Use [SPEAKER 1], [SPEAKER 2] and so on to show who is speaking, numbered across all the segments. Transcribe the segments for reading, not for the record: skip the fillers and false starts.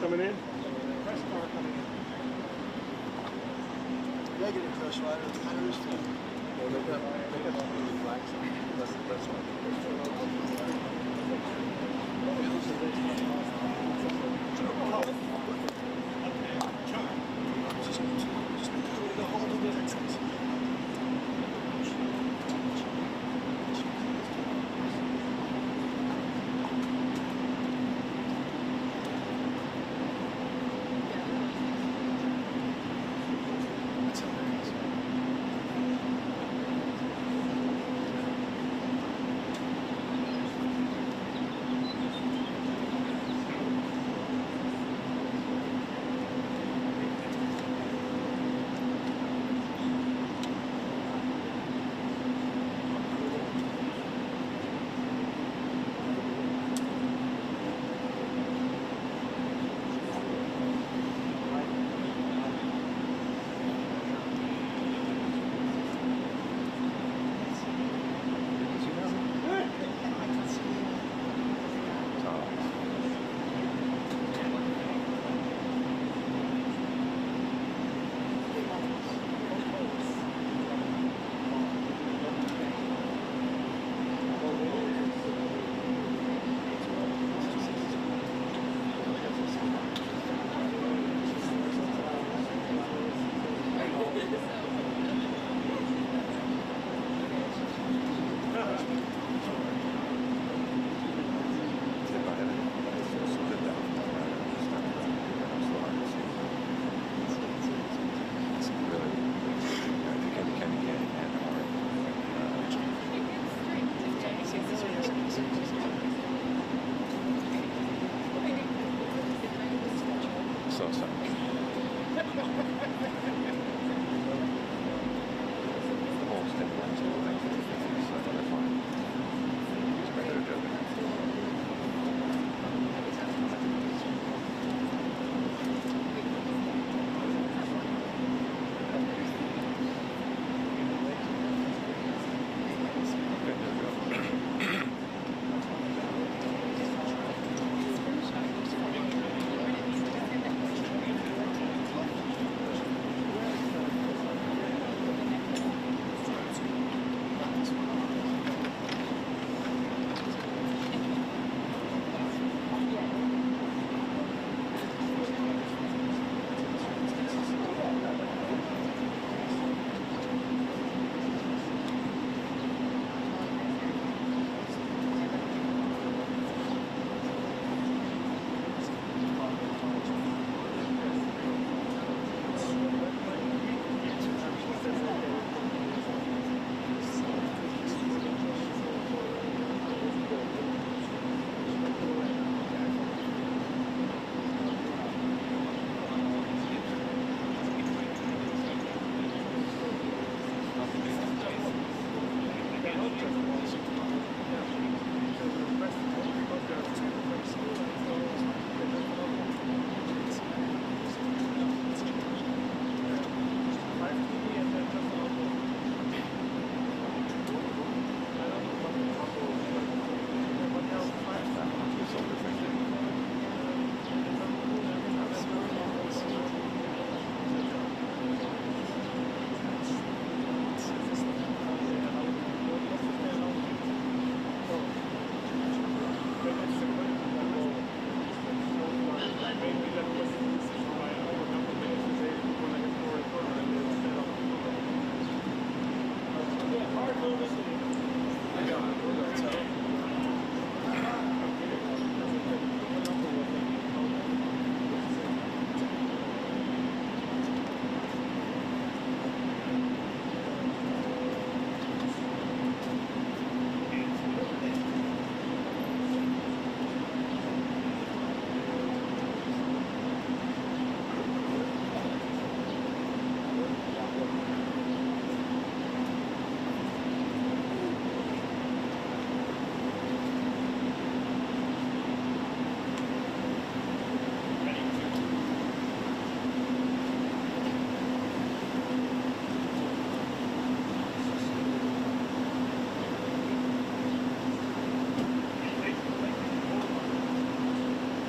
[SPEAKER 1] Coming in?
[SPEAKER 2] Press car coming in. Negative pressure right at the tires.
[SPEAKER 1] Well, they got the flags. That's the best one.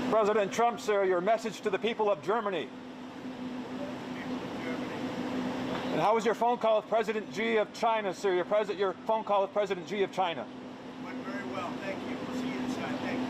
[SPEAKER 3] President Trump, sir, your message to the people of Germany. And how was your phone call with President Xi of China, sir? Your phone call with President Xi of China.
[SPEAKER 2] Went very well. Thank you. We'll see you inside. Thank you.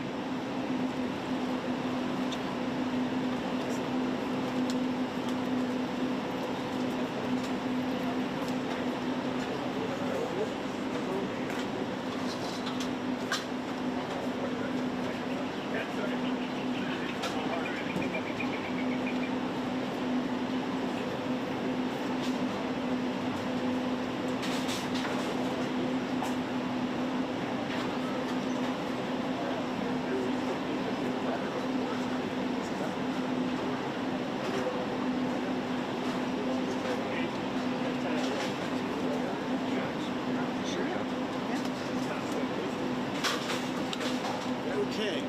[SPEAKER 2] Okay.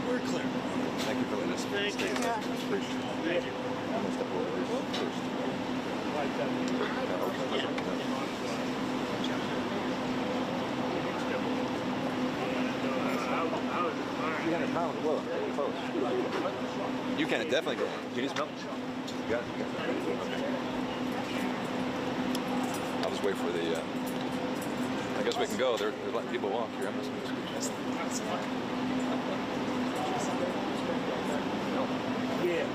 [SPEAKER 2] We're clear.
[SPEAKER 4] Thank you for letting us.
[SPEAKER 2] Thank you.
[SPEAKER 4] Thank you. Almost a little first. You can definitely go. You need some help? You got it. You got it. Okay. I'll just wait for the. I guess we can go. They're letting people walk here. I'm just.
[SPEAKER 2] Yeah.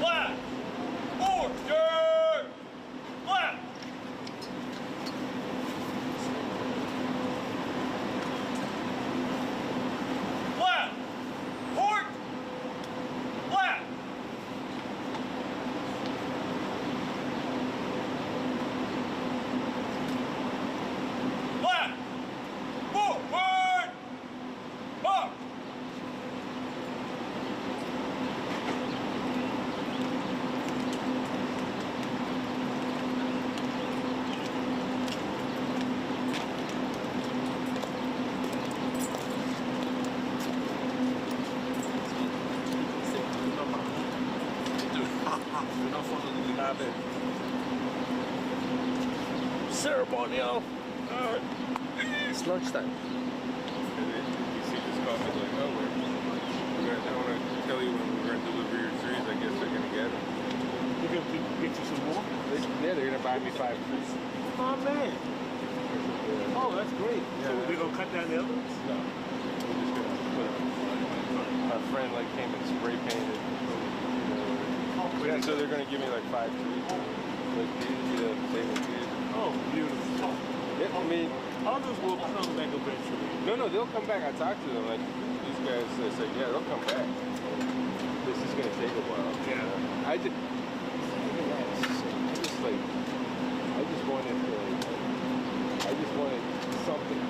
[SPEAKER 5] Flat! Order! Flat! Flat! Port! Flat! Flat! Forward! Up!
[SPEAKER 2] Ceremonial.
[SPEAKER 4] It's lunchtime.
[SPEAKER 6] You see this comment like, oh, I want to tell you when we're going to deliver your trees. I guess they're going to get them.
[SPEAKER 2] You're going to get you some more?
[SPEAKER 6] Yeah, they're going to buy me 5 trees.
[SPEAKER 2] Oh, man. Oh, that's great. So they're going to cut down the other ones?
[SPEAKER 6] No. We're just going to put them. Our friend like came and spray painted. Yeah, so they're going to give me like 5 trees. Like these, table trees.
[SPEAKER 2] Oh, beautiful.
[SPEAKER 6] Yeah, I mean,
[SPEAKER 2] Others will come back eventually.
[SPEAKER 6] no, they'll come back. I talked to them. Like these guys say, yeah, they'll come back. This is gonna take a while.
[SPEAKER 2] Yeah.
[SPEAKER 6] I just wanted something,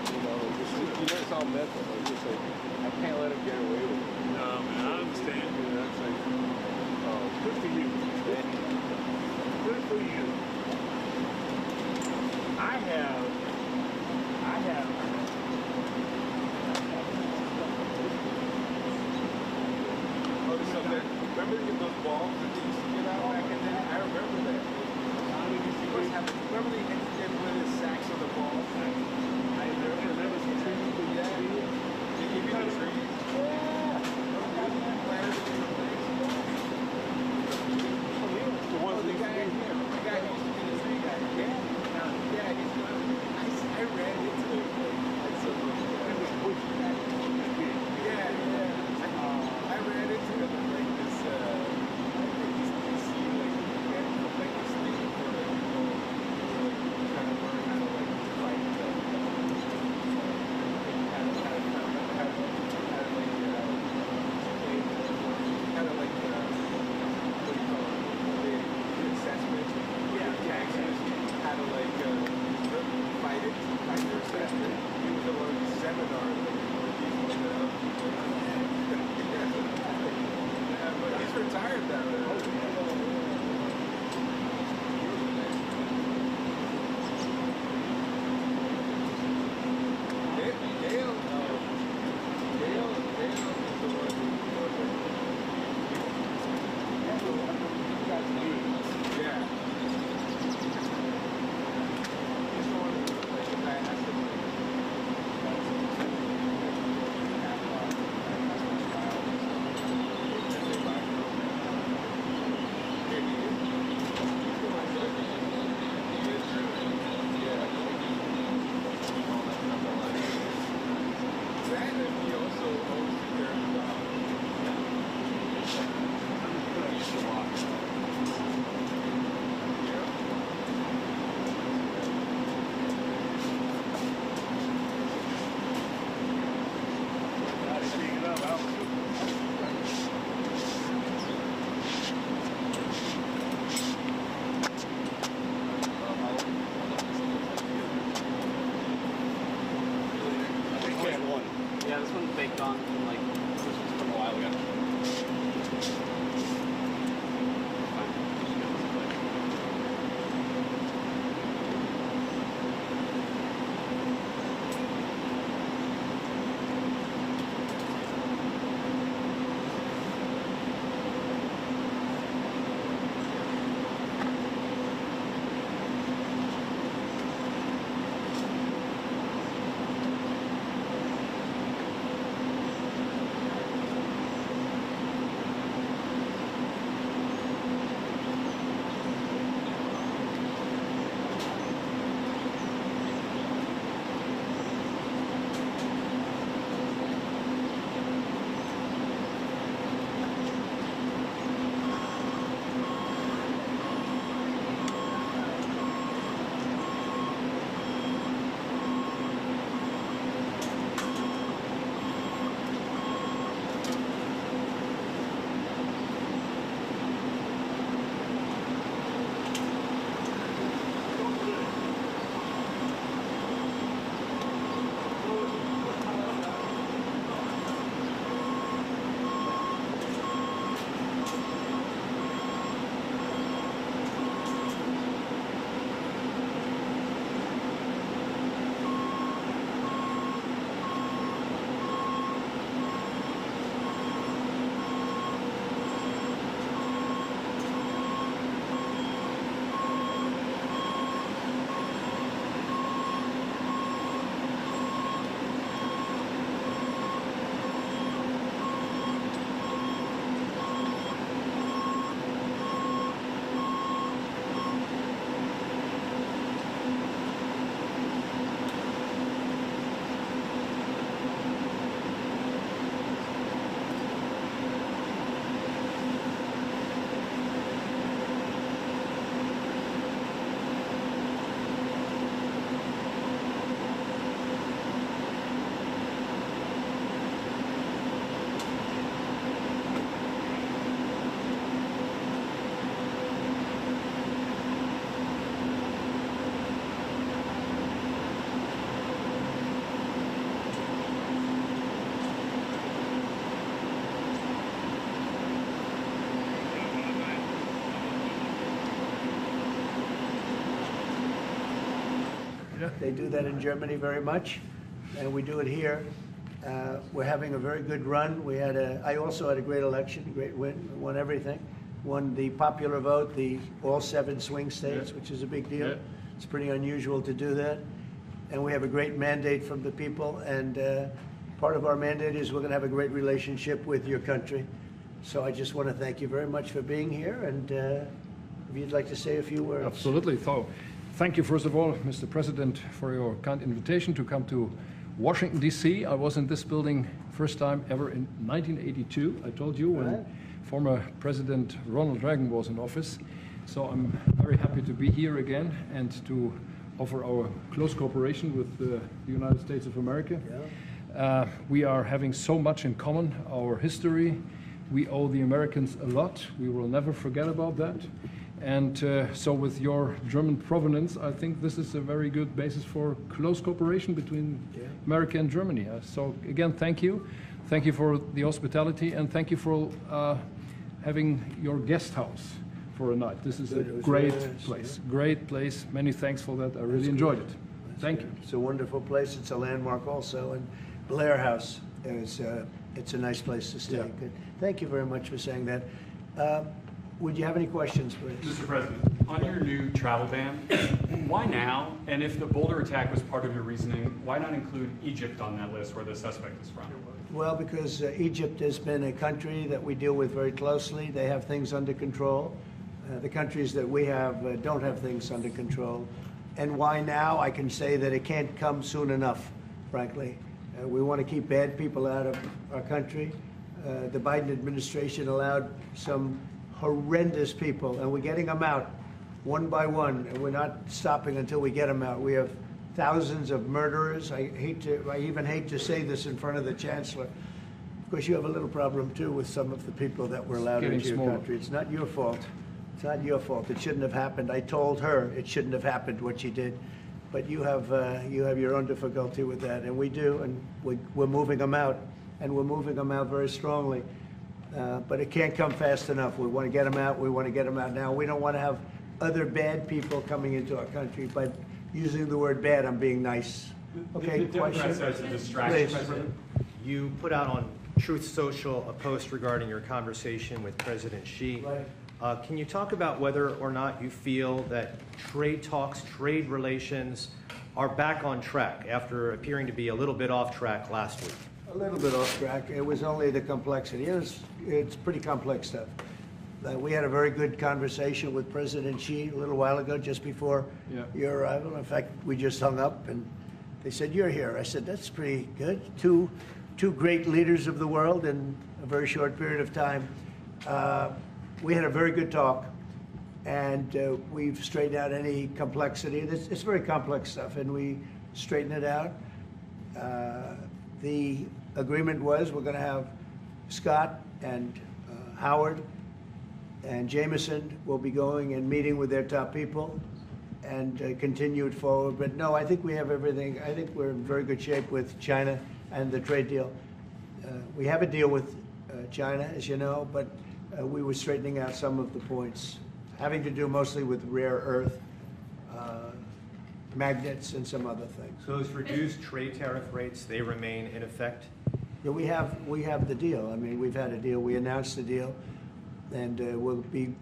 [SPEAKER 6] it's all mental. It's just like I can't let him get away with it.
[SPEAKER 2] No, man, I understand.
[SPEAKER 6] That's like,
[SPEAKER 2] Good for you. Good for you. I have.
[SPEAKER 6] oh, so remember those balls that they used to get out back in there? I remember that. Remember they put the sacks of the balls? I remember some trees. Yeah. They give you the trees? Yeah.
[SPEAKER 2] The ones
[SPEAKER 6] The guy here. The guy who used to be the tree guy. Yeah. Yeah, he's doing it.
[SPEAKER 7] They do that in Germany very much, and we do it here. We're having a very good run. I also had a great election, a great win, won everything. Won the popular vote, all 7 swing states, which is a big deal. It's pretty unusual to do that. And we have a great mandate from the people, and part of our mandate is we're going to have a great relationship with your country. So I just want to thank you very much for being here, and if you'd like to say a few words.
[SPEAKER 8] Absolutely. So, thank you, first of all, Mr. President, for your kind invitation to come to Washington, D.C. I was in this building first time ever in 1982, I told you, when former President Ronald Reagan was in office. So I'm very happy to be here again and to offer our close cooperation with the United States of America. We are having so much in common, our history. We owe the Americans a lot. We will never forget about that. And so with your German provenance, I think this is a very good basis for close cooperation between America and Germany. So again, thank you. Thank you for the hospitality, and thank you for having your guest house for a night. This is a great place. Great place. Many thanks for that. I really enjoyed it. Thank you.
[SPEAKER 7] It's a wonderful place. It's a landmark also. And Blair House, it's a nice place to stay.
[SPEAKER 8] Yeah.
[SPEAKER 7] Good. Thank you very much for saying that. Would you have any questions, please?
[SPEAKER 9] Mr. President, on your new travel ban, why now? And if the Boulder attack was part of your reasoning, why not include Egypt on that list where the suspect is from?
[SPEAKER 7] Well, because Egypt has been a country that we deal with very closely. They have things under control. The countries that we have don't have things under control. And why now? I can say that it can't come soon enough, frankly. We want to keep bad people out of our country. The Biden administration allowed some horrendous people, and we're getting them out one by one, and we're not stopping until we get them out. We have thousands of murderers. I even hate to say this in front of the Chancellor. Of course, you have a little problem too with some of the people that were allowed into your country. It's not your fault. It's not your fault. It shouldn't have happened. I told her it shouldn't have happened what she did, but you have your own difficulty with that, and we do, and we're moving them out, and we're moving them out very strongly. But it can't come fast enough. We want to get them out. We want to get them out now. We don't want to have other bad people coming into our country. But using the word bad, I'm being nice. Okay,
[SPEAKER 9] the Democrats say it's a distraction, President.
[SPEAKER 10] You put out on Truth Social a post regarding your conversation with President Xi.
[SPEAKER 7] Right.
[SPEAKER 10] Can you talk about whether or not you feel that trade talks, trade relations are back on track after appearing to be a little bit off track last week?
[SPEAKER 7] A little bit off track. It was only the complexity. It's pretty complex stuff. We had a very good conversation with President Xi a little while ago, just before your arrival. In fact, we just hung up, and they said, "You're here." I said, "That's pretty good." Two great leaders of the world in a very short period of time. We had a very good talk, and we've straightened out any complexity. It's very complex stuff, and we straightened it out. The agreement was we're going to have Scott and Howard and Jameson will be going and meeting with their top people and continue it forward. But no, I think we have everything. I think we're in very good shape with China and the trade deal. We have a deal with China, as you know, but we were straightening out some of the points, having to do mostly with rare earth, magnets, and some other things.
[SPEAKER 10] So those reduced trade tariff rates, they remain in effect?
[SPEAKER 7] Yeah, we have the deal. I mean, we've had a deal. We announced the deal, and we'll be,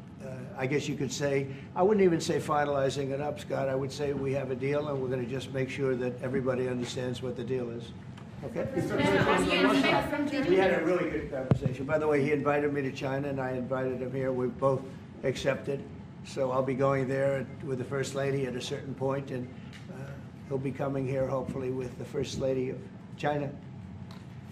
[SPEAKER 7] I guess you could say, I wouldn't even say finalizing it up, Scott. I would say we have a deal, and we're going to just make sure that everybody understands what the deal is. Okay? We had a really good conversation. By the way, he invited me to China, and I invited him here. We both accepted. So I'll be going there with the First Lady at a certain point, and he'll be coming here hopefully with the First Lady of China.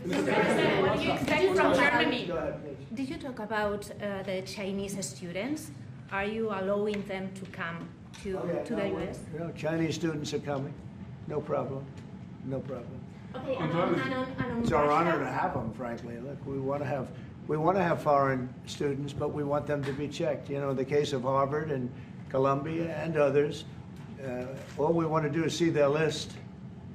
[SPEAKER 11] Mr. President, what do you expect from Germany?
[SPEAKER 7] Go ahead, please.
[SPEAKER 11] Did you talk about the Chinese students? Are you allowing them to come to the U.S.?
[SPEAKER 7] No, Chinese students are coming. No problem. No problem.
[SPEAKER 11] Okay, and on
[SPEAKER 7] It's our
[SPEAKER 11] Russia?
[SPEAKER 7] honor to have them, frankly. Look, we want to have foreign students, but we want them to be checked. You know, in the case of Harvard and Columbia and others, all we want to do is see their list.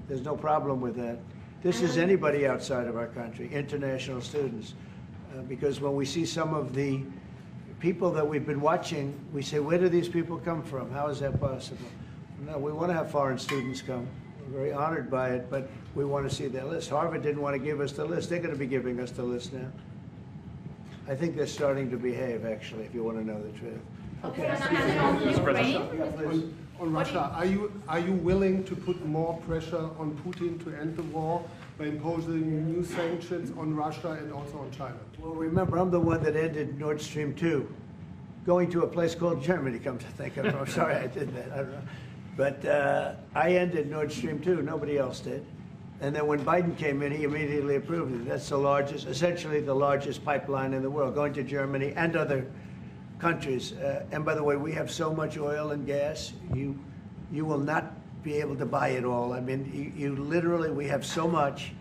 [SPEAKER 7] There's no problem with that. This is anybody outside of our country, international students, because when we see some of the people that we've been watching, we say, where do these people come from? How is that possible? No, we want to have foreign students come. We're very honored by it, but we want to see their list. Harvard didn't want to give us the list. They're going to be giving us the list now. I think they're starting to behave, actually, if you want to know the truth.
[SPEAKER 1] On Russia, are you willing to put more pressure on Putin to end the war by imposing new sanctions on Russia and also on China?
[SPEAKER 7] Well, remember, I'm the one that ended Nord Stream 2, going to a place called Germany, come to think of it. I'm sorry I did that. I don't know. But I ended Nord Stream 2. Nobody else did. And then when Biden came in, he immediately approved it. That's the largest, essentially the largest pipeline in the world, going to Germany and other countries. And by the way, we have so much oil and gas, you will not be able to buy it all. I mean, you literally, we have so much,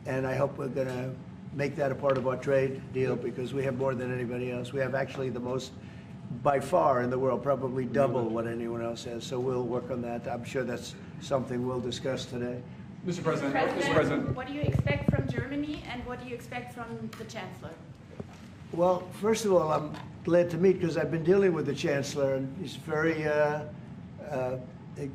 [SPEAKER 7] and I hope we're going to make that a part of our trade deal because we have more than anybody else. We have actually the most by far in the world, probably double what anyone else has. So we'll work on that. I'm sure that's something we'll discuss today.
[SPEAKER 9] Mr. President,
[SPEAKER 12] what do you expect from Germany and what do you expect from the Chancellor?
[SPEAKER 7] Well, first of all, I'm glad to meet because I've been dealing with the Chancellor, and he's a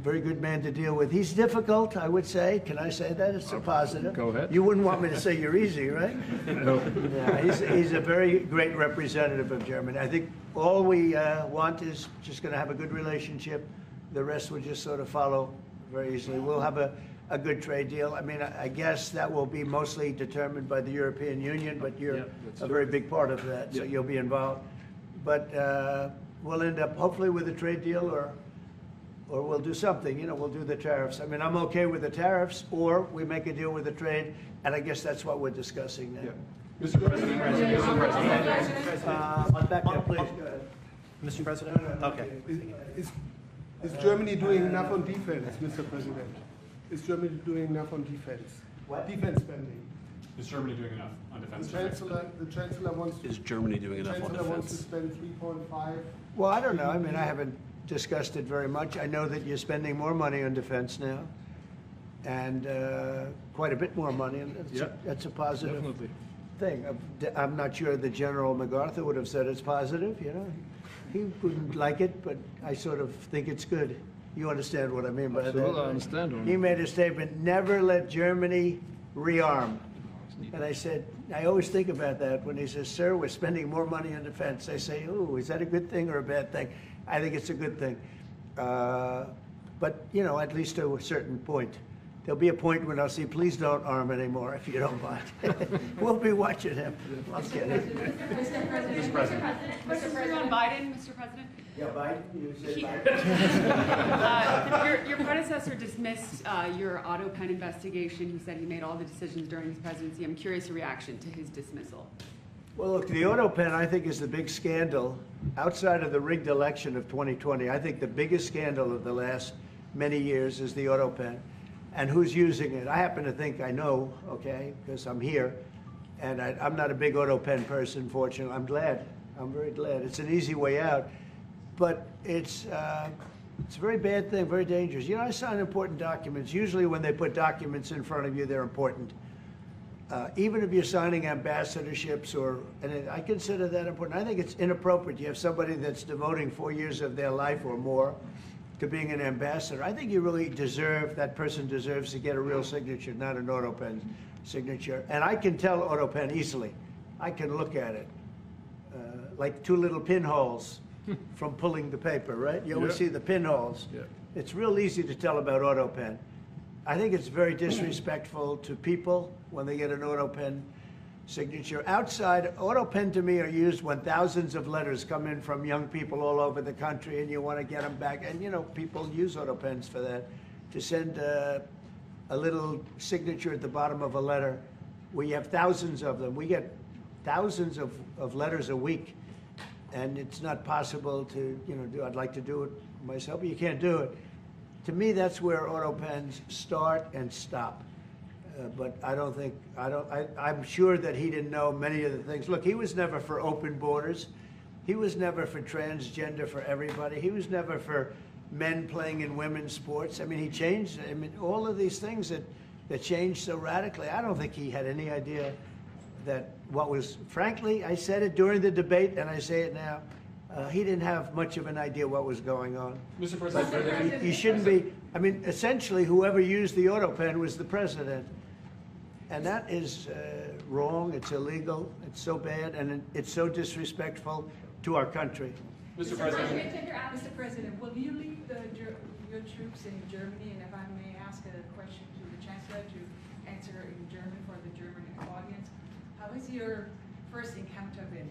[SPEAKER 7] very good man to deal with. He's difficult, I would say. Can I say that? It's a positive.
[SPEAKER 8] Go ahead.
[SPEAKER 7] You wouldn't want me to say you're easy, right?
[SPEAKER 8] No.
[SPEAKER 7] Yeah, he's a very great representative of Germany. I think all we want is just going to have a good relationship. The rest will just sort of follow very easily. We'll have a good trade deal. I mean, I guess that will be mostly determined by the European Union, but you're a very big part of that, so you'll be involved. But we'll end up hopefully with a trade deal or we'll do something, you know, we'll do the tariffs. I mean, I'm okay with the tariffs or we make a deal with the trade, and I guess that's what we're discussing now.
[SPEAKER 9] Mr. President,
[SPEAKER 7] back there, please, go ahead.
[SPEAKER 10] Mr. President? Okay.
[SPEAKER 1] Is Germany doing enough on defense, Mr. President? Is Germany doing enough on defense?
[SPEAKER 7] What?
[SPEAKER 1] Defense spending.
[SPEAKER 9] is Germany doing enough on defense?
[SPEAKER 1] The Chancellor wants to...
[SPEAKER 2] Is Germany doing enough on
[SPEAKER 1] Chancellor wants to
[SPEAKER 2] defense?
[SPEAKER 1] spend 3.5.
[SPEAKER 7] Well, I don't know. I mean, I haven't discussed it very much. I know that you're spending more money on defense now, and quite a bit more money, and that's a positive thing. I'm not sure that General MacArthur would have said it's positive, you know. He wouldn't like it, but I sort of think it's good. You understand what I mean by that?
[SPEAKER 8] Absolutely, I understand.
[SPEAKER 7] He made a statement, never let Germany rearm. And I said, I always think about that when he says, sir, we're spending more money on defense. I say, oh, is that a good thing or a bad thing? I think it's a good thing. But, you know, at least to a certain point. There'll be a point when I'll see, please don't arm anymore if you don't mind. We'll be watching him. I'm kidding.
[SPEAKER 12] Mr. President. Question on Biden, Mr. President.
[SPEAKER 7] Yeah, Biden, you said Biden.
[SPEAKER 12] Your predecessor dismissed your auto pen investigation. He said he made all the decisions during his presidency. I'm curious your reaction to his dismissal.
[SPEAKER 7] Well, look, the auto pen, I think, is the big scandal outside of the rigged election of 2020. I think the biggest scandal of the last many years is the auto pen. And who's using it? I happen to think I know, okay, because I'm here. And I'm not a big auto pen person, fortunately. I'm glad. I'm very glad. It's an easy way out. But it's a very bad thing, very dangerous. You know, I sign important documents. Usually when they put documents in front of you, they're important. Even if you're signing ambassadorships and I consider that important. I think it's inappropriate. You have somebody that's devoting 4 years of their life or more to being an ambassador. I think you really deserve, that person deserves to get a real signature, not an auto pen signature. And I can tell auto pen easily. I can look at it. Like two little pinholes from pulling the paper, right? You always see the pinholes. It's real easy to tell about auto pen. I think it's very disrespectful to people when they get an auto pen signature. Outside, auto pen to me are used when thousands of letters come in from young people all over the country and you want to get them back. And, you know, people use auto pens for that, to send a little signature at the bottom of a letter. We have thousands of them. We get thousands of letters a week. And it's not possible to, you know, do. I'd like to do it myself, but you can't do it. To me, that's where auto pens start and stop. But I'm sure that he didn't know many of the things. Look, he was never for open borders. He was never for transgender for everybody. He was never for men playing in women's sports. I mean, he changed, I mean, all of these things that changed so radically. I don't think he had any idea that what was, frankly, I said it during the debate and I say it now, he didn't have much of an idea what was going on.
[SPEAKER 9] Mr. President,
[SPEAKER 7] You shouldn't be, I mean, essentially, whoever used the auto pen was the president. And that is wrong, it's illegal, it's so bad, and it's so disrespectful to our country.
[SPEAKER 9] Mr. President.
[SPEAKER 13] Mr. President, will you lead your troops in Germany? And if I may ask a question to the Chancellor to answer in German for the German audience, how has your first encounter been?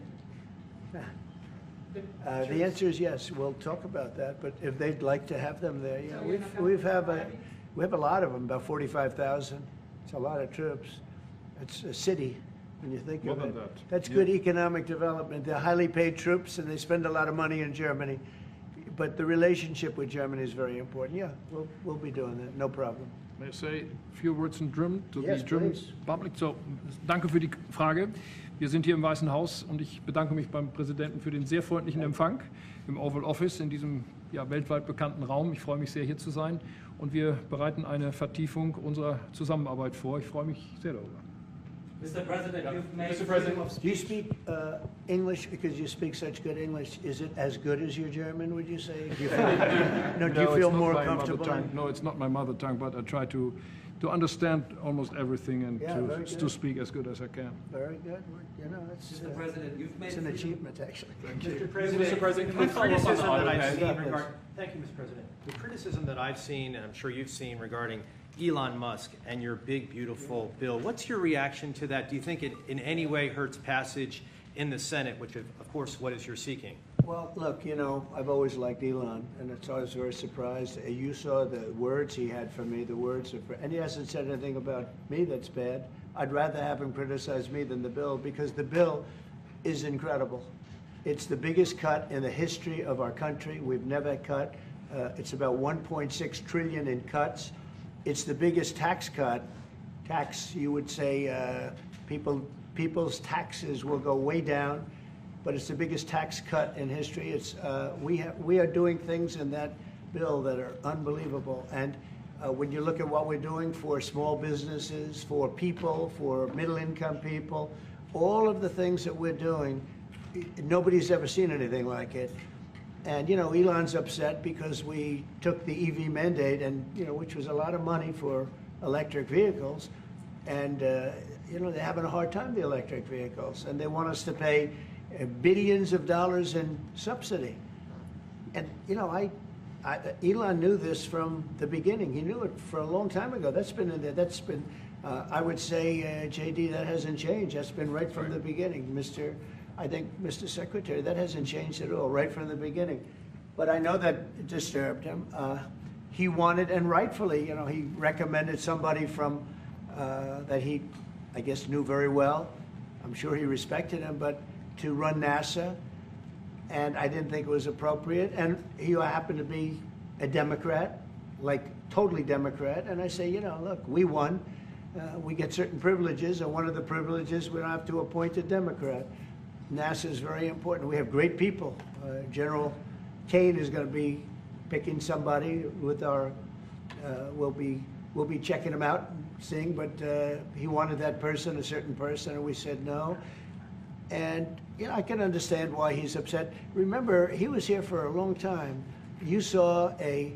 [SPEAKER 7] The answer is yes. We'll talk about that. But if they'd like to have them there, yeah,
[SPEAKER 13] So
[SPEAKER 7] we have a lot of them, about 45,000. It's a lot of troops. It's a city when you think of it. That's good economic development. They're highly paid troops, and they spend a lot of money in Germany. But the relationship with Germany is very important. Yeah, we'll be doing that. No problem.
[SPEAKER 8] May I say a few words in German to
[SPEAKER 7] Yes,
[SPEAKER 8] the German
[SPEAKER 7] please.
[SPEAKER 8] public? So, danke für die Frage. Wir sind hier im Weißen Haus und ich bedanke mich beim Präsidenten für den sehr freundlichen Empfang im Oval Office in diesem weltweit bekannten Raum. Ich freue mich sehr, hier zu sein und wir bereiten eine Vertiefung unserer Zusammenarbeit vor. Ich freue mich sehr darüber.
[SPEAKER 14] Mr. President, you've made
[SPEAKER 9] Mr. President,
[SPEAKER 7] Do you speak English because you speak such good English? Is it as good as your German, would you say? Do you feel, do you feel
[SPEAKER 8] it's not
[SPEAKER 7] more
[SPEAKER 8] my mother
[SPEAKER 7] comfortable?
[SPEAKER 8] tongue. No, it's not my mother tongue, but I try to understand almost everything and
[SPEAKER 7] Yeah, very good.
[SPEAKER 8] to speak as good as I can.
[SPEAKER 7] Very good. You know, it's,
[SPEAKER 14] Mr. President, you've made
[SPEAKER 7] it's an achievement, actually.
[SPEAKER 10] Mr.
[SPEAKER 9] President,
[SPEAKER 10] the
[SPEAKER 9] can I follow up on the
[SPEAKER 10] criticism that
[SPEAKER 9] auto
[SPEAKER 10] I've
[SPEAKER 9] pen?
[SPEAKER 10] seen thank you, Mr. President. The criticism that I've seen, and I'm sure you've seen, regarding Elon Musk and your big, beautiful bill. What's your reaction to that? Do you think it in any way hurts passage in the Senate, which, of course, what is you're seeking?
[SPEAKER 7] Well, look, you know, I've always liked Elon, and it's always very surprised. You saw the words he had for me, the words of, and he hasn't said anything about me that's bad. I'd rather have him criticize me than the bill, because the bill is incredible. It's the biggest cut in the history of our country. We've never cut. It's about 1.6 trillion in cuts. It's the biggest tax cut. You would say, people's taxes will go way down, but it's the biggest tax cut in history. It's we are doing things in that bill that are unbelievable. And when you look at what we're doing for small businesses, for people, for middle-income people, all of the things that we're doing, nobody's ever seen anything like it. And, you know, Elon's upset because we took the EV mandate, and, you know, which was a lot of money for electric vehicles. And, you know, they're having a hard time, the electric vehicles. And they want us to pay billions of dollars in subsidy. And, you know, Elon knew this from the beginning. He knew it for a long time ago. That's been in there. That's been, I would say, JD, that hasn't changed. That's been right from the beginning, I think, Mr. Secretary, that hasn't changed at all, right from the beginning. But I know that disturbed him. He wanted, and rightfully, you know, he recommended somebody from, that he, I guess, knew very well. I'm sure he respected him, but to run NASA, and I didn't think it was appropriate. And he happened to be a Democrat, like totally Democrat. And I say, you know, look, we won. We get certain privileges, and one of the privileges, we don't have to appoint a Democrat. NASA is very important. We have great people. General Kane is going to be picking somebody with our, we'll be checking him out, seeing, but he wanted that person, a certain person, and we said no. And, you know, I can understand why he's upset. Remember, he was here for a long time. You saw a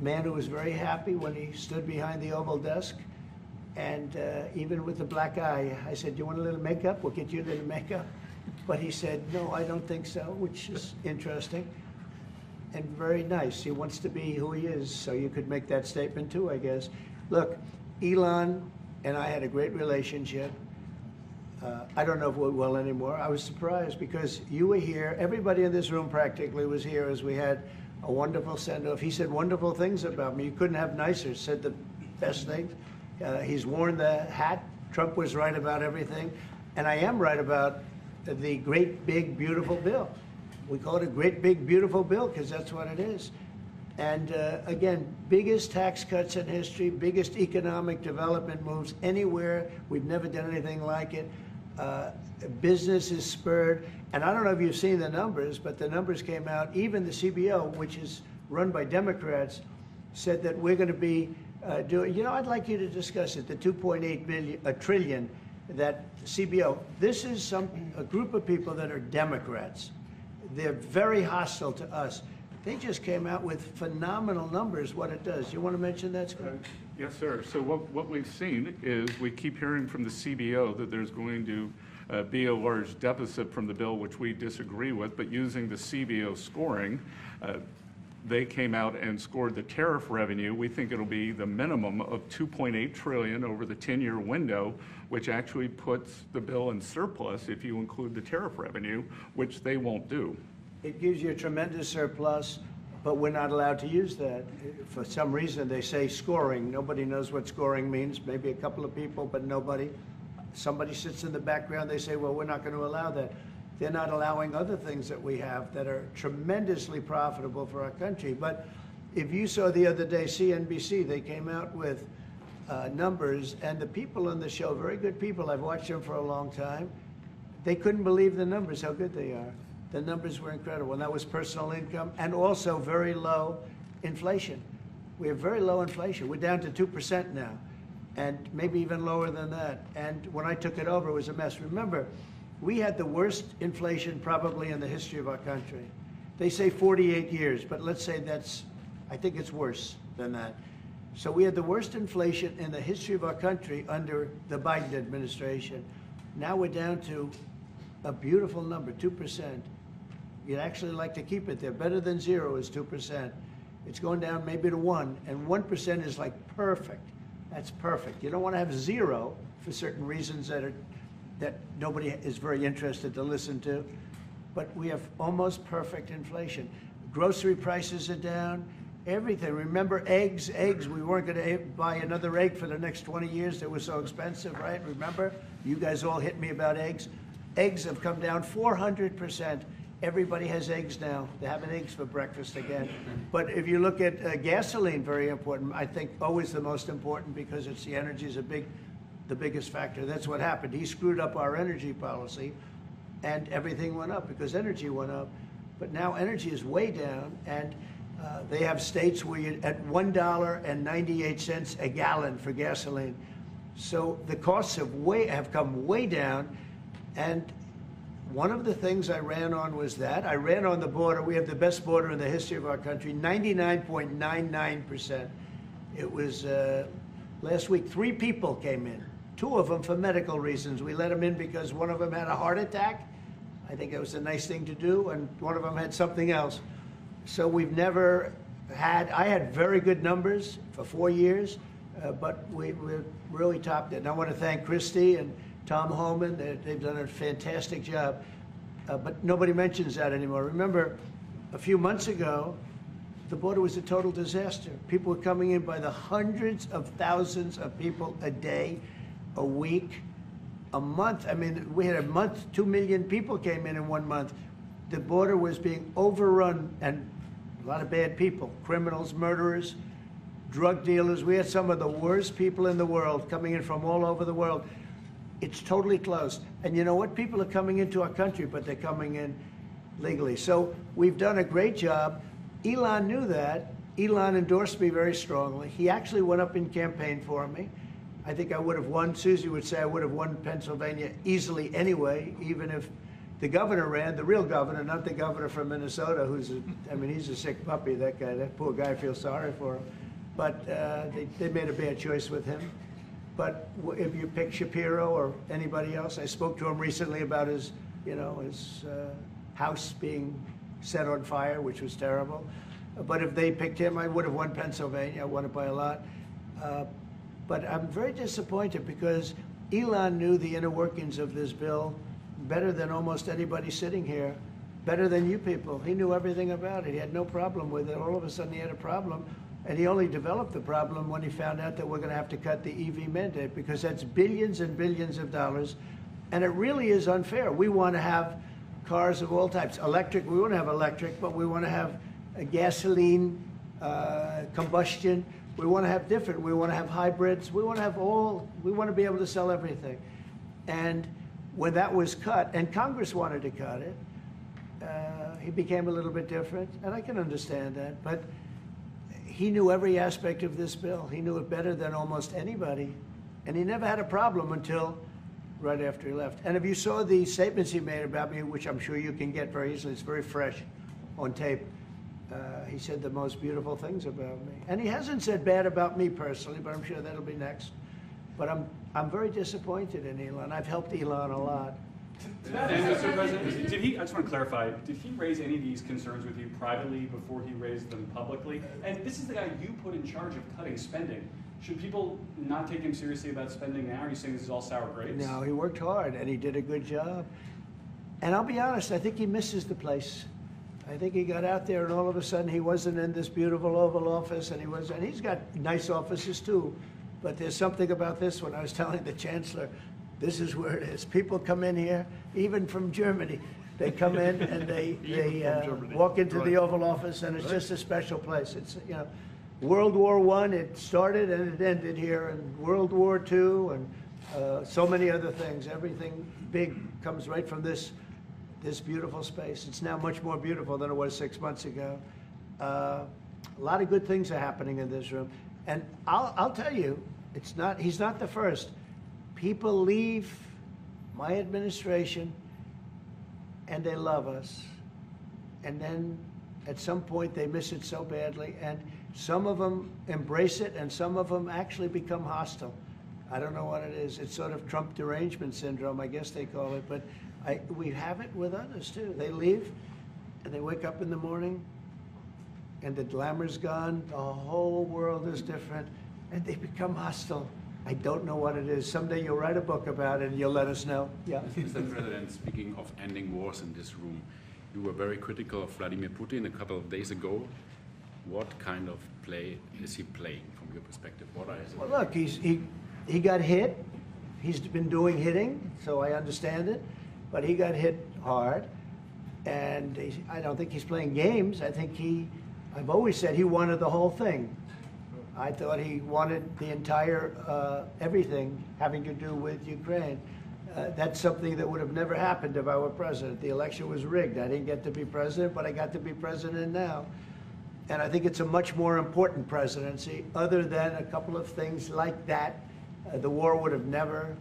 [SPEAKER 7] man who was very happy when he stood behind the Oval desk, and even with the black eye, I said, you want a little makeup? We'll get you a little makeup. But he said, no, I don't think so, which is interesting and very nice. He wants to be who he is, so you could make that statement too, I guess. Look, Elon and I had a great relationship. I don't know if we're well anymore. I was surprised because you were here. Everybody in this room practically was here as we had a wonderful send-off. He said wonderful things about me. You couldn't have nicer. Said the best things. He's worn the hat. Trump was right about everything. And I am right about the great, big, beautiful bill. We call it a great, big, beautiful bill because that's what it is. And again, biggest tax cuts in history, biggest economic development moves anywhere. We've never done anything like it. Business is spurred. And I don't know if you've seen the numbers, but the numbers came out. Even the CBO, which is run by Democrats, said that we're going to be doing, you know, I'd like you to discuss it, the 2.8 trillion, that CBO. This is a group of people that are Democrats. they're very hostile to us. They just came out with phenomenal numbers, what it does. You want to mention that, Scott?
[SPEAKER 15] Yes, sir. So what we've seen is we keep hearing from the CBO that there's going to be a large deficit from the bill, which we disagree with, but using the CBO scoring, they came out and scored the tariff revenue. We think it'll be the minimum of $2.8 trillion over the 10-year window, which actually puts the bill in surplus if you include the tariff revenue, which they won't do.
[SPEAKER 7] It gives you a tremendous surplus, but we're not allowed to use that. For some reason, they say scoring. Nobody knows what scoring means. Maybe a couple of people, but nobody. Somebody sits in the background, they say, well, we're not going to allow that. They're not allowing other things that we have that are tremendously profitable for our country. But if you saw the other day, CNBC, they came out with numbers, and the people on the show, very good people, I've watched them for a long time, they couldn't believe the numbers, how good they are. The numbers were incredible, and that was personal income and also very low inflation. We have very low inflation. We're down to 2% now, and maybe even lower than that. And when I took it over, it was a mess. Remember, we had the worst inflation probably in the history of our country. They say 48 years, but let's say I think it's worse than that. So we had the worst inflation in the history of our country under the Biden administration. Now we're down to a beautiful number, 2%. You'd actually like to keep it there. Better than 0 is 2%. It's going down maybe to 1, and 1% is like perfect. That's perfect. You don't want to have 0 for certain reasons that nobody is very interested to listen to. But we have almost perfect inflation. Grocery prices are down. Everything. Remember eggs? Eggs. We weren't going to buy another egg for the next 20 years. They were so expensive, right? Remember? You guys all hit me about eggs. Eggs have come down 400%. Everybody has eggs now. They're having eggs for breakfast again. But if you look at gasoline, very important. I think always the most important because it's the energy is the biggest factor. That's what happened. He screwed up our energy policy, and everything went up because energy went up. But now energy is way down, and they have states where you're at $1.98 a gallon for gasoline. So the costs have come way down, and one of the things I ran on was that. I ran on the border. We have the best border in the history of our country, 99.99%. It was last week, 3 people came in, 2 of them for medical reasons. We let them in because one of them had a heart attack. I think it was a nice thing to do, and one of them had something else. So we've never had, I had very good numbers for 4 years, but we really topped it. And I want to thank Christie and Tom Homan. They've done a fantastic job, but nobody mentions that anymore. Remember, a few months ago, the border was a total disaster. People were coming in by the hundreds of thousands of people a day, a week, a month. I mean, we had a month, 2 million people came in 1 month. The border was being overrun, and a lot of bad people, criminals, murderers, drug dealers. We had some of the worst people in the world coming in from all over the world. It's totally closed. And you know what? People are coming into our country, but they're coming in legally. So we've done a great job. Elon knew that. Elon endorsed me very strongly. He actually went up in campaign for me. I think I would have won. Susie would say I would have won Pennsylvania easily anyway, even if the governor ran, the real governor, not the governor from Minnesota, he's a sick puppy, that guy. That poor guy, I feel sorry for him. But they made a bad choice with him. But if you pick Shapiro or anybody else, I spoke to him recently about his house being set on fire, which was terrible. But if they picked him, I would have won Pennsylvania. I won it by a lot. But I'm very disappointed because Elon knew the inner workings of this bill better than almost anybody sitting here, better than you people. He knew everything about it. He had no problem with it. All of a sudden he had a problem. And he only developed the problem when he found out that we're going to have to cut the EV mandate because that's billions and billions of dollars. And it really is unfair. We want to have cars of all types. Electric, we want to have electric, but we want to have a gasoline, combustion. We want to have different. We want to have hybrids. We want to have we want to be able to sell everything. And when that was cut, and Congress wanted to cut it, he became a little bit different. And I can understand that. But he knew every aspect of this bill. He knew it better than almost anybody. And he never had a problem until right after he left. And if you saw the statements he made about me, which I'm sure you can get very easily, it's very fresh on tape. He said the most beautiful things about me. And he hasn't said bad about me personally, but I'm sure that'll be next. But I'm very disappointed in Elon. I've helped Elon a lot.
[SPEAKER 9] To that end, Mr. President, did he, I just want to clarify, did he raise any of these concerns with you privately before he raised them publicly? And this is the guy you put in charge of cutting spending. Should people not take him seriously about spending now? Are you saying this is all sour grapes?
[SPEAKER 7] No, he worked hard and he did a good job. And I'll be honest, I think he misses the place. I think he got out there and all of a sudden he wasn't in this beautiful Oval Office, and he's got nice offices too. But there's something about this one. I was telling the Chancellor, this is where it is. People come in here, even from Germany. They come in and they walk into the Oval Office, and it's just a special place. It's, you know, World War I, it started and it ended here, and World War II, and so many other things. Everything big comes right from this beautiful space. It's now much more beautiful than it was 6 months ago. A lot of good things are happening in this room. And I'll tell you, he's not the first. People leave my administration and they love us. And then at some point they miss it so badly, and some of them embrace it and some of them actually become hostile. I don't know what it is. It's sort of Trump derangement syndrome, I guess they call it, but we have it with others too. They leave and they wake up in the morning and the glamour's gone, the whole world is different, and they become hostile. I don't know what it is. Someday you'll write a book about it and you'll let us know. Yeah.
[SPEAKER 16] Mr. President, speaking of ending wars in this room, you were very critical of Vladimir Putin a couple of days ago. What kind of play is he playing from your perspective? What are his...
[SPEAKER 7] Well, look, he got hit. He's been doing hitting, so I understand it. But he got hit hard, and I don't think he's playing games. I think I've always said he wanted the whole thing. I thought he wanted the entire, everything having to do with Ukraine. That's something that would have never happened if I were president. The election was rigged. I didn't get to be president, but I got to be president now. And I think it's a much more important presidency. Other than a couple of things like that, the war would have never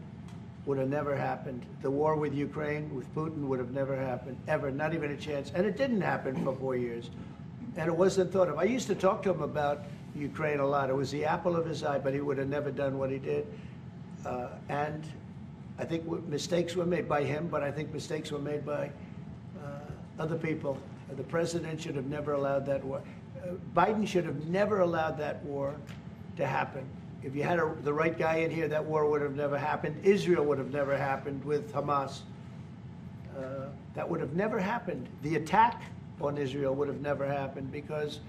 [SPEAKER 7] happened. The war with Ukraine, with Putin, would have never happened, ever, not even a chance. And it didn't happen for 4 years. And it wasn't thought of. I used to talk to him about Ukraine a lot. It was the apple of his eye, but he would have never done what he did. And I think mistakes were made by him, but I think mistakes were made by other people. The president should have never allowed that war. Biden should have never allowed that war to happen. If you had the right guy in here, that war would have never happened. Israel would have never happened with Hamas. That would have never happened. The attack on Israel would have never happened because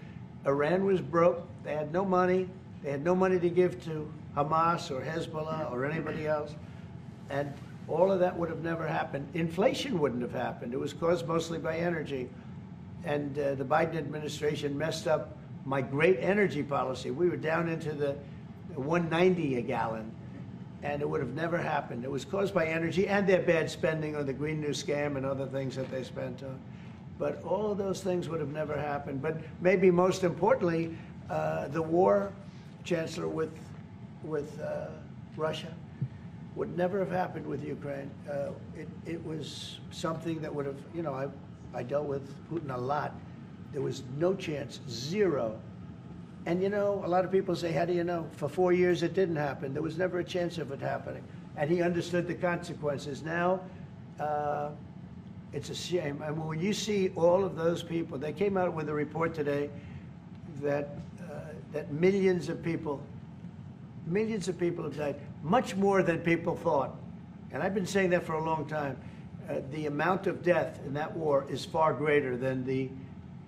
[SPEAKER 7] Iran was broke. They had no money. They had no money to give to Hamas or Hezbollah or anybody else. And all of that would have never happened. Inflation wouldn't have happened. It was caused mostly by energy. And the Biden administration messed up my great energy policy. We were down into the 190 a gallon, and it would have never happened. It was caused by energy and their bad spending on the Green New Scam and other things that they spent on. But all of those things would have never happened. But maybe most importantly, the war, Chancellor, with Russia would never have happened with Ukraine. It was something that would have, you know, I dealt with Putin a lot. There was no chance, zero. And you know, a lot of people say, how do you know? For 4 years it didn't happen. There was never a chance of it happening. And he understood the consequences. Now, it's a shame. And when you see all of those people, they came out with a report today that millions of people have died, much more than people thought. And I've been saying that for a long time. The amount of death in that war is far greater than the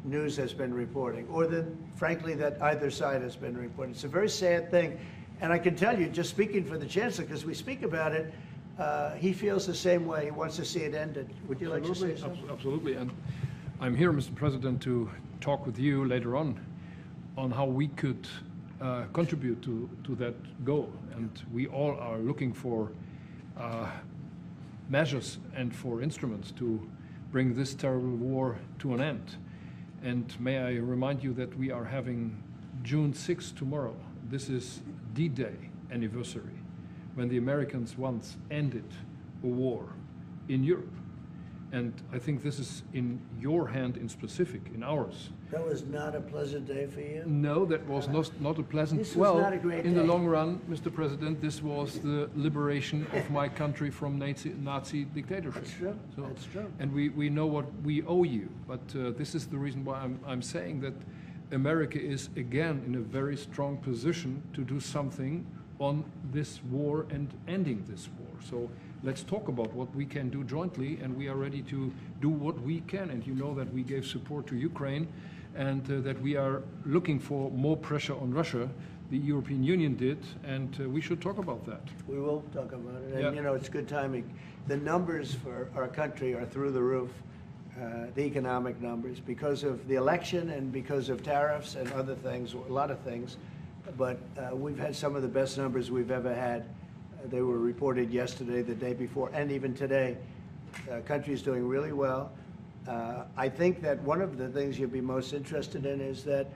[SPEAKER 7] news has been reporting, or than, frankly, that either side has been reporting. It's a very sad thing. And I can tell you, just speaking for the Chancellor, because we speak about it, he feels the same way. He wants to see it ended. Would you like to say something?
[SPEAKER 8] Absolutely. And I'm here, Mr. President, to talk with you later on how we could contribute to that goal. And we all are looking for measures and for instruments to bring this terrible war to an end. And may I remind you that we are having June 6th tomorrow. This is D-Day anniversary, when the Americans once ended a war in Europe. And I think this is in your hand in specific, in ours.
[SPEAKER 7] That was not a pleasant day for you?
[SPEAKER 8] No, that was not a pleasant.
[SPEAKER 7] This was not a great
[SPEAKER 8] in the
[SPEAKER 7] day.
[SPEAKER 8] long run, Mr. President, this was the liberation of my country from Nazi dictatorship.
[SPEAKER 7] That's true.
[SPEAKER 8] So,
[SPEAKER 7] That's true.
[SPEAKER 8] And we know what we owe you. But this is the reason why I'm saying that America is again in a very strong position to do something on this war and ending this war. So let's talk about what we can do jointly, and we are ready to do what we can. And you know that we gave support to Ukraine, and that we are looking for more pressure on Russia. The European Union did, and we should talk about that.
[SPEAKER 7] We will talk about it. And,
[SPEAKER 8] Yeah.
[SPEAKER 7] you know, it's good timing. The numbers for our country are through the roof, the economic numbers, because of the election and because of tariffs and other things, a lot of things. But we've had some of the best numbers we've ever had. They were reported yesterday, the day before, and even today. Country's doing really well. I think that one of the things you'd be most interested in is that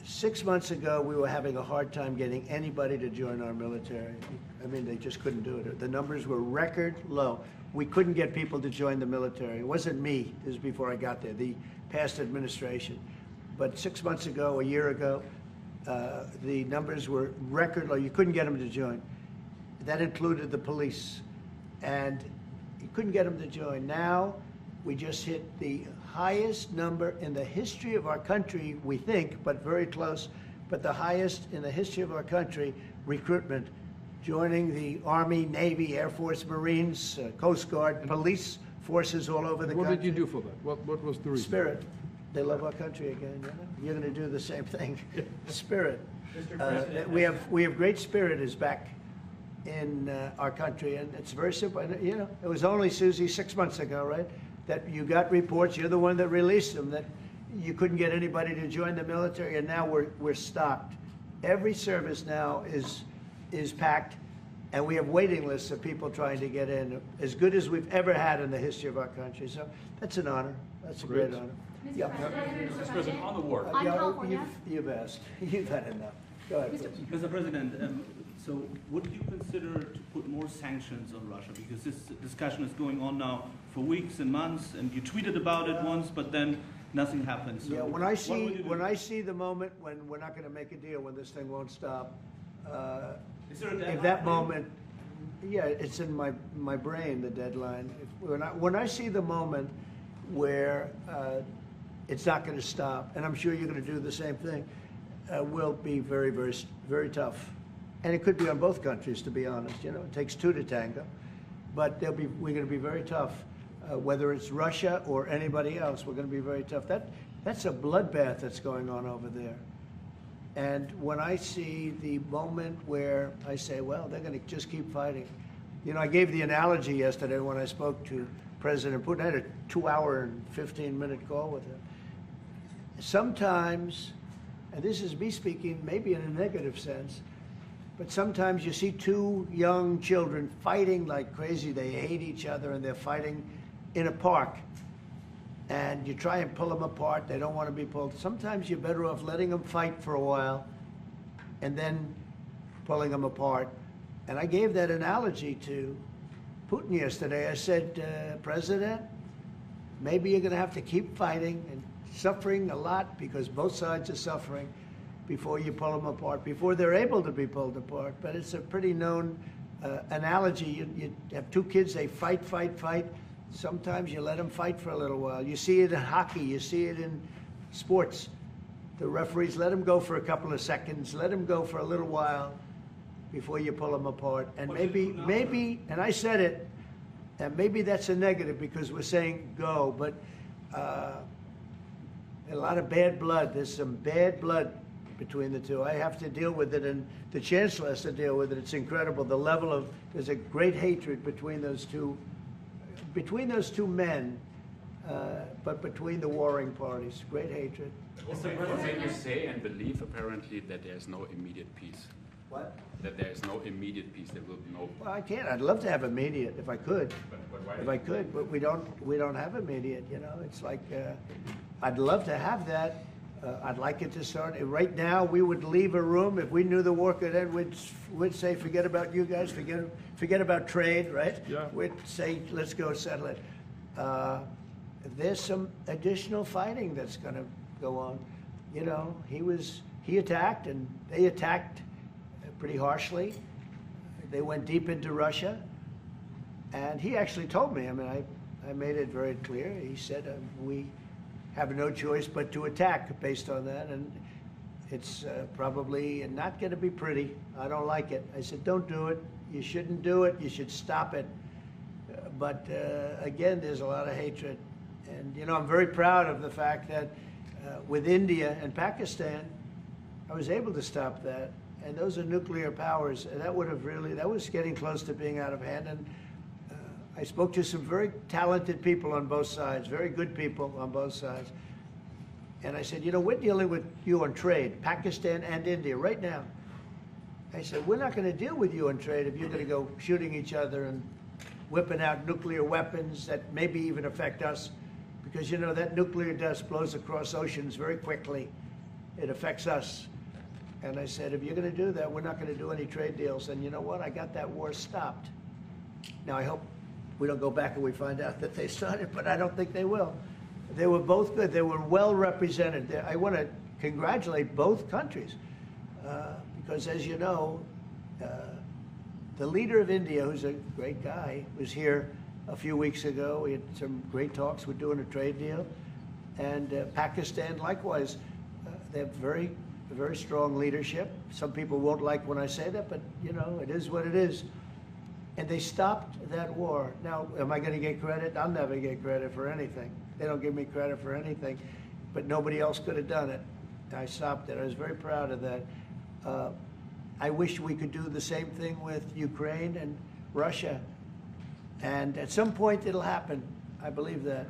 [SPEAKER 7] 6 months ago, we were having a hard time getting anybody to join our military. I mean, they just couldn't do it. The numbers were record low. We couldn't get people to join the military. It wasn't me. This was before I got there, the past administration. But 6 months ago, a year ago, the numbers were record low. You couldn't get them to join. That included the police. And you couldn't get them to join. Now, we just hit the highest number in the history of our country, we think, but very close, but the highest in the history of our country, recruitment, joining the Army, Navy, Air Force, Marines, Coast Guard, police forces all over the country.
[SPEAKER 8] What did you do for that? What was the reason?
[SPEAKER 7] Spirit. They love our country again. You know? You're going to do the same thing. Spirit. We have great spirit is back in our country, and it's very simple. And, you know, it was only, Susie, 6 months ago, right, that you got reports, you're the one that released them, that you couldn't get anybody to join the military, and now we're stocked. Every service now is packed, and we have waiting lists of people trying to get in, as good as we've ever had in the history of our country. So that's an honor. That's a great honor.
[SPEAKER 9] Mr. President, on the war.
[SPEAKER 7] You've asked. You've had enough. Go ahead, please.
[SPEAKER 17] Mr. President, so would you consider to put more sanctions on Russia? Because this discussion is going on now for weeks and months, and you tweeted about it once, but then nothing happens. So
[SPEAKER 7] Yeah, when I see the moment when we're not going to make a deal, when this thing won't stop,
[SPEAKER 17] Is there a deadline
[SPEAKER 7] if that
[SPEAKER 17] for you?
[SPEAKER 7] moment, yeah, it's in my brain, the deadline. When I see the moment where it's not going to stop, and I'm sure you're going to do the same thing, will be very, very, very tough. And it could be on both countries, to be honest. You know, it takes two to tango. But we're going to be very tough. Whether it's Russia or anybody else, we're going to be very tough. That's a bloodbath that's going on over there. And when I see the moment where I say, well, they're going to just keep fighting. You know, I gave the analogy yesterday when I spoke to President Putin. I had a 2-hour and 15-minute call with him. Sometimes, and this is me speaking maybe in a negative sense, but sometimes you see two young children fighting like crazy. They hate each other, and they're fighting in a park. And you try and pull them apart. They don't want to be pulled. Sometimes you're better off letting them fight for a while and then pulling them apart. And I gave that analogy to Putin yesterday. I said, President, maybe you're going to have to keep fighting and suffering a lot, because both sides are suffering, before you pull them apart, before they're able to be pulled apart. But it's a pretty known analogy. You have two kids, they fight. Sometimes you let them fight for a little while. You see it in hockey, you see it in sports. The referees let them go for a couple of seconds, let them go for a little while before you pull them apart. And maybe, and I said it, and maybe that's a negative because we're saying go, but a lot of bad blood. There's some bad blood between the two. I have to deal with it, and the Chancellor has to deal with it. It's incredible. The level of, there's a great hatred between those two men, but between the warring parties. Great hatred.
[SPEAKER 16] When you say and believe, apparently, that there's no immediate peace.
[SPEAKER 7] What?
[SPEAKER 16] That there is no immediate peace. There will be no.
[SPEAKER 7] Well, I can't. I'd love to have immediate if I could.
[SPEAKER 16] But why
[SPEAKER 7] If I could, but we don't have immediate. You know, it's like I'd love to have that. I'd like it to start. Right now, we would leave a room. If we knew the war could end, we'd say, forget about you guys, forget about trade, right?
[SPEAKER 8] Yeah.
[SPEAKER 7] We'd say, let's go settle it. There's some additional fighting that's going to go on. You know, he attacked, and they attacked pretty harshly. They went deep into Russia, and he actually told me, I mean, I made it very clear. He said, we have no choice but to attack based on that, and it's probably not going to be pretty. I don't like it. I said, don't do it. You shouldn't do it. You should stop it. But again, there's a lot of hatred. And, you know, I'm very proud of the fact that with India and Pakistan, I was able to stop that. And those are nuclear powers. And that was getting close to being out of hand. And I spoke to some very talented people on both sides, very good people on both sides. And I said, you know, we're dealing with you on trade, Pakistan and India, right now. I said, we're not going to deal with you on trade if you're going to go shooting each other and whipping out nuclear weapons that maybe even affect us. Because, you know, that nuclear dust blows across oceans very quickly. It affects us. And I said, if you're going to do that, we're not going to do any trade deals. And you know what? I got that war stopped. Now, I hope we don't go back and we find out that they started, but I don't think they will. They were both good. They were well represented. I want to congratulate both countries because, as you know, the leader of India, who's a great guy, was here a few weeks ago. We had some great talks. We're doing a trade deal. And Pakistan, likewise, they have very strong leadership. Some people won't like when I say that, but, you know, it is what it is. And they stopped that war. Now, am I going to get credit? I'll never get credit for anything. They don't give me credit for anything, but nobody else could have done it. I stopped it. I was very proud of that. I wish we could do the same thing with Ukraine and Russia. And at some point, it'll happen. I believe that.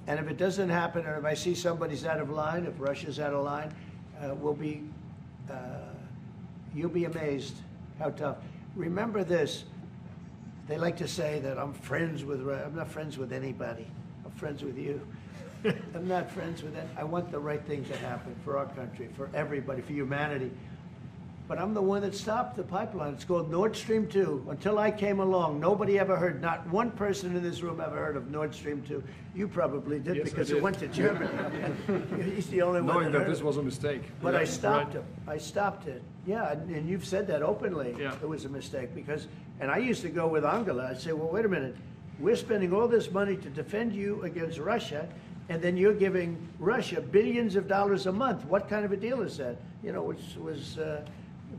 [SPEAKER 7] And if it doesn't happen, or if I see somebody's out of line, if Russia's out of line, you'll be amazed how tough. Remember this. They like to say that I'm friends with Russia. I'm not friends with anybody. I'm friends with you. I'm not friends with that. I want the right thing to happen for our country, for everybody, for humanity. But I'm the one that stopped the pipeline. It's called Nord Stream 2. Until I came along, nobody ever heard, not one person in this room ever heard of Nord Stream 2. You probably did, yes, because it went to Germany. He's the only one
[SPEAKER 8] knowing that this was a mistake.
[SPEAKER 7] But yeah, I stopped him. I stopped it. Yeah, and you've said that openly. Yeah. It was a mistake because, and I used to go with Angela. I'd say, well, wait a minute. We're spending all this money to defend you against Russia, and then you're giving Russia billions of dollars a month. What kind of a deal is that? You know, which was...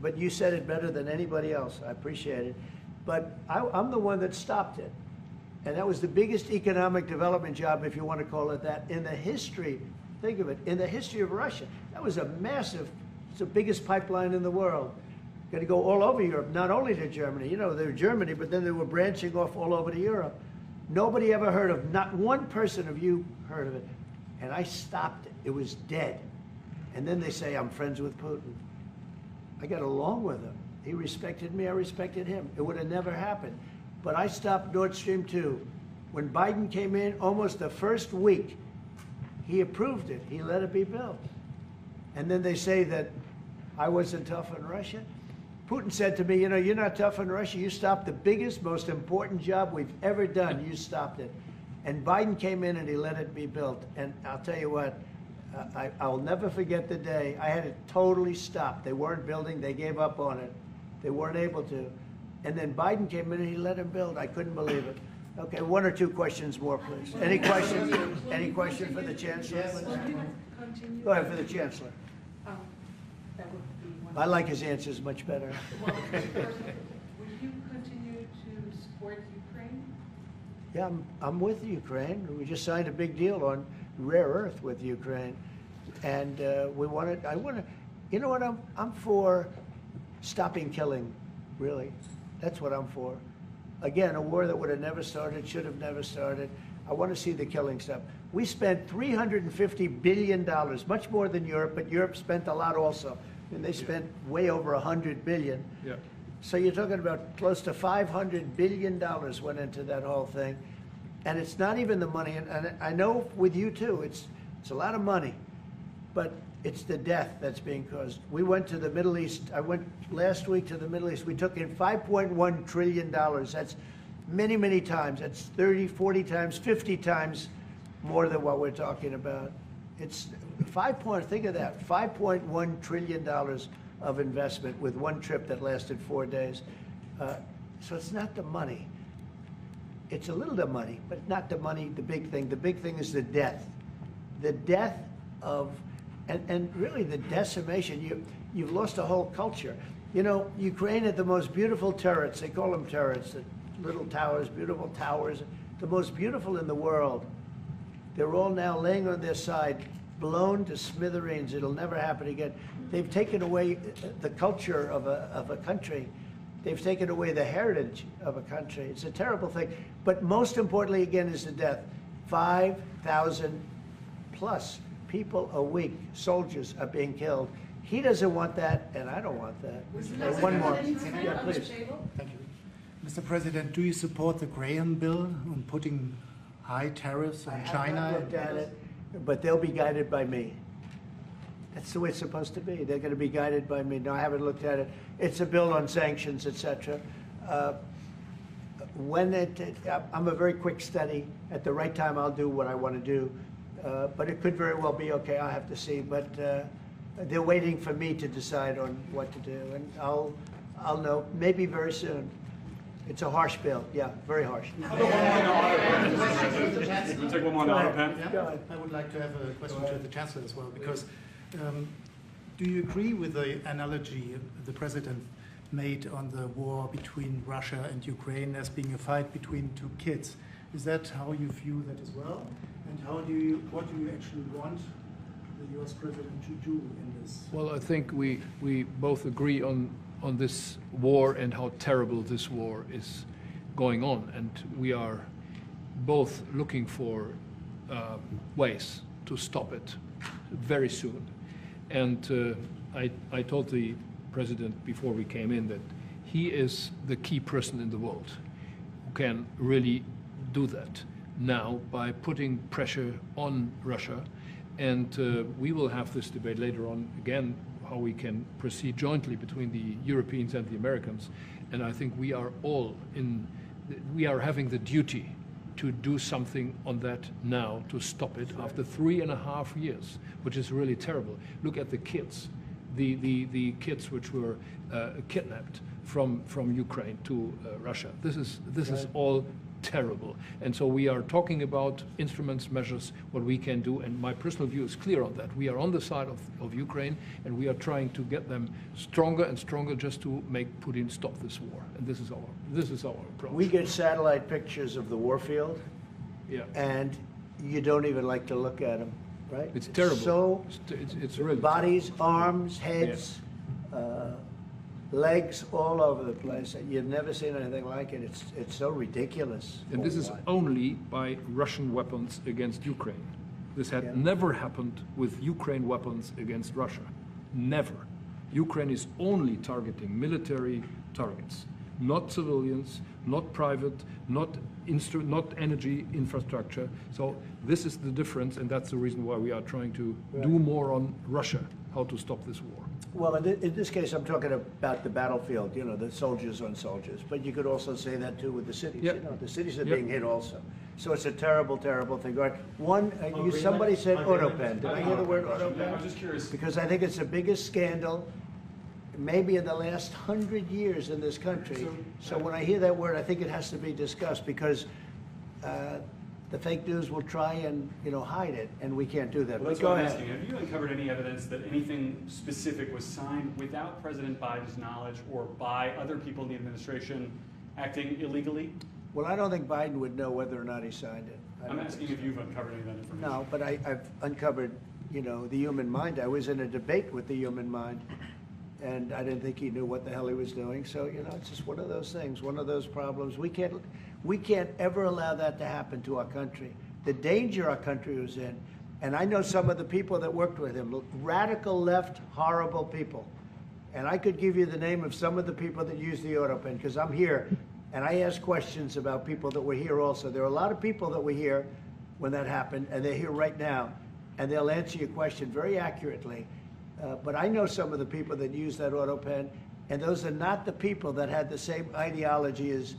[SPEAKER 7] but you said it better than anybody else. I appreciate it. But I'm the one that stopped it. And that was the biggest economic development job, if you want to call it that, in the history, think of it, in the history of Russia. That was a massive, it's the biggest pipeline in the world. Going to go all over Europe, not only to Germany. You know, they were Germany, but then they were branching off all over to Europe. Nobody ever heard of, not one person of you heard of it. And I stopped it. It was dead. And then they say, I'm friends with Putin. I got along with him. He respected me, I respected him. It would have never happened. But I stopped Nord Stream 2. When Biden came in, almost the first week, he approved it. He let it be built. And then they say that I wasn't tough on Russia. Putin said to me, you know, you're not tough on Russia. You stopped the biggest, most important job we've ever done. You stopped it. And Biden came in and he let it be built. And I'll tell you what, I'll never forget the day. I had it totally stopped. They weren't building. They gave up on it. They weren't able to. And then Biden came in and he let him build. I couldn't believe it. Okay, one or two questions more, please. Any questions? Any question for the Chancellor?
[SPEAKER 13] Yes.
[SPEAKER 7] Go ahead for the Chancellor.
[SPEAKER 13] That would be one.
[SPEAKER 7] I like his answers much better.
[SPEAKER 13] Well, first, would you continue to support Ukraine?
[SPEAKER 7] Yeah, I'm with Ukraine. We just signed a big deal on rare earth with Ukraine, and we want to. I want to. You know what? I'm for stopping killing. Really, that's what I'm for. Again, a war that would have never started, should have never started. I want to see the killing stop. We spent $350 billion, much more than Europe, but Europe spent a lot also. And they spent way over $100 billion.
[SPEAKER 8] Yeah.
[SPEAKER 7] So you're talking about close to $500 billion went into that whole thing. And it's not even the money, and I know with you too, it's a lot of money. but it's the death that's being caused. We went to the Middle East. I went last week to the Middle East. We took in $5.1 trillion. That's many, many times. That's 30, 40 times, 50 times more than what we're talking about. It's think of that, $5.1 trillion of investment with one trip that lasted 4 days. So it's not the money. It's a little the money, but not the money, the big thing. The big thing is the death. The death of, and really the decimation. You've lost a whole culture. You know, Ukraine had the most beautiful turrets. They call them turrets, the little towers, beautiful towers, the most beautiful in the world. They're all now laying on their side, blown to smithereens. It'll never happen again. They've taken away the culture of a country. They've taken away the heritage of a country. It's a terrible thing. But most importantly, again, is the death. 5,000 plus people a week, soldiers, are being killed. He doesn't want that, and I don't want that. And one more. Yeah, please.
[SPEAKER 18] Thank you. Mr. President, do you support the Graham bill on putting high tariffs on China?
[SPEAKER 7] I haven't looked at it, but they'll be guided by me. That's the way it's supposed to be. They're going to be guided by me. No, I haven't looked at it. It's a bill on sanctions, etc. I'm a very quick study. At the right time, I'll do what I want to do. But it could very well be okay. I'll have to see. But they're waiting for me to decide on what to do, and I'll know maybe very soon. It's a harsh bill. Yeah, very harsh.
[SPEAKER 9] We'll take one more on the auto pen.
[SPEAKER 18] Yeah. I would like to have a question to the Chancellor as well, because do you agree with the analogy the President made on the war between Russia and Ukraine as being a fight between two kids? Is that how you view that as well? And what do you actually want the US President to do in this?
[SPEAKER 8] Well, I think we both agree on this war and how terrible this war is going on. And we are both looking for ways to stop it very soon. And I told the President before we came in that he is the key person in the world who can really do that now by putting pressure on Russia. And we will have this debate later on again, how we can proceed jointly between the Europeans and the Americans. And I think we are having the duty to do something on that now to stop it after 3.5 years, which is really terrible. Look at the kids, the kids which were kidnapped from Ukraine to Russia. This is all terrible. And so we are talking about instruments, measures, what we can do. And my personal view is clear on that. We are on the side of Ukraine, and we are trying to get them stronger and stronger just to make Putin stop this war. And this is our approach.
[SPEAKER 7] We get satellite pictures of the war field,
[SPEAKER 8] yeah,
[SPEAKER 7] and you don't even like to look at them, right?
[SPEAKER 8] It's terrible.
[SPEAKER 7] So
[SPEAKER 8] it's really
[SPEAKER 7] bodies, arms, heads, legs all over the place. You've never seen anything like it. It's so ridiculous.
[SPEAKER 8] And this is only by Russian weapons against Ukraine. This had never happened with Ukraine weapons against Russia. Never. Ukraine is only targeting military targets, not civilians, not private, not energy infrastructure. So this is the difference, and that's the reason why we are trying to do more on Russia, how to stop this war.
[SPEAKER 7] Well, in this case, I'm talking about the battlefield, you know, the soldiers on soldiers. But you could also say that, too, with the cities.
[SPEAKER 8] Yep.
[SPEAKER 7] You know, the cities are
[SPEAKER 8] Yep.
[SPEAKER 7] being hit also. So it's a terrible, terrible thing. Somebody said autopen. Did I hear the word autopen?
[SPEAKER 9] I'm just curious.
[SPEAKER 7] Because I think it's the biggest scandal maybe in the last 100 years in this country. So when I hear that word, I think it has to be discussed, because the fake news will try and hide it, and we can't do that.
[SPEAKER 9] Well, that's
[SPEAKER 7] but go
[SPEAKER 9] what I'm
[SPEAKER 7] ahead.
[SPEAKER 9] asking. Have you uncovered any evidence that anything specific was signed without President Biden's knowledge or by other people in the administration acting illegally?
[SPEAKER 7] Well, I don't think Biden would know whether or not he signed it.
[SPEAKER 9] I'm asking if you've uncovered any of that information.
[SPEAKER 7] No, but I've uncovered, the human mind. I was in a debate with the human mind, and I didn't think he knew what the hell he was doing. So, it's just one of those things, one of those problems. We can't ever allow that to happen to our country. The danger our country was in, and I know some of the people that worked with him, radical left, horrible people. And I could give you the name of some of the people that used the autopen, because I'm here, and I ask questions about people that were here also. There are a lot of people that were here when that happened, and they're here right now. and they'll answer your question very accurately. But I know some of the people that use that auto pen, and those are not the people that had the same ideology as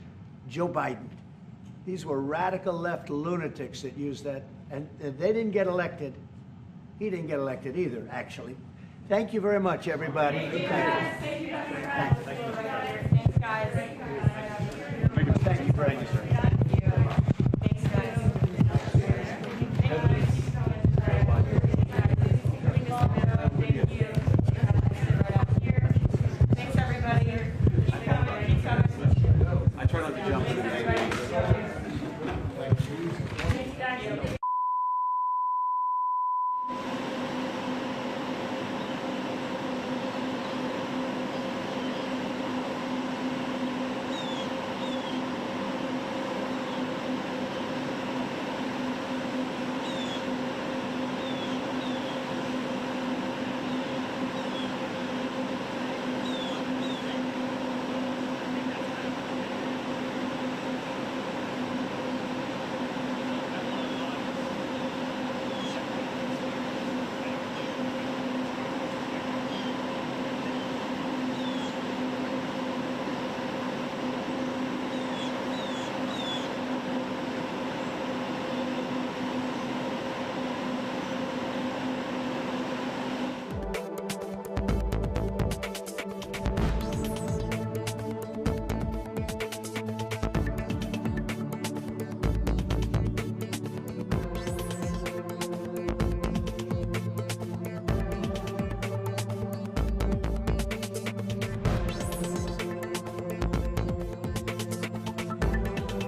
[SPEAKER 7] Joe Biden. These were radical left lunatics that used that, and they didn't get elected. He didn't get elected either, actually. Thank you very much, everybody.
[SPEAKER 5] Thank you.